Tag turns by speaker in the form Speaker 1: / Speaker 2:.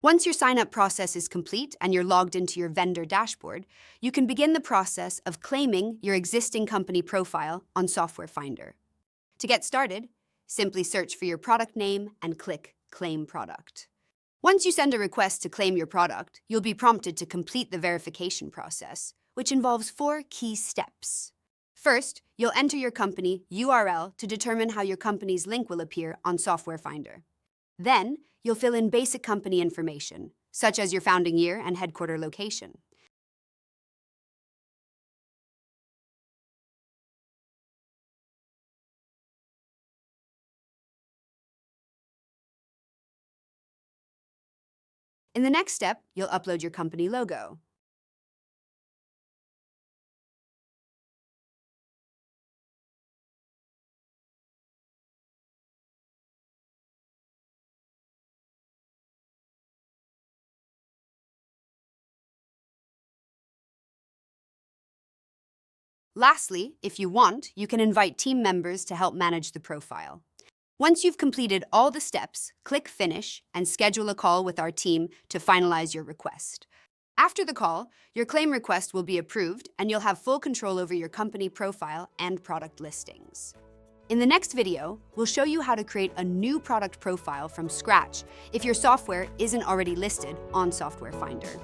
Speaker 1: Once your sign-up process is complete and you're logged into your vendor dashboard, you can begin the process of claiming your existing company profile on Software Finder. To get started, simply search for your product name and click Claim Product. Once you send a request to claim your product, you'll be prompted to complete the verification process, which involves 4 key steps. First, you'll enter your company URL to determine how your company's link will appear on Software Finder. Then, you'll fill in basic company information, such as your founding year and headquarter location. In the next step, you'll upload your company logo. Lastly, if you want, you can invite team members to help manage the profile. Once you've completed all the steps, click Finish and schedule a call with our team to finalize your request. After the call, your claim request will be approved and you'll have full control over your company profile and product listings. In the next video, we'll show you how to create a new product profile from scratch if your software isn't already listed on Software Finder.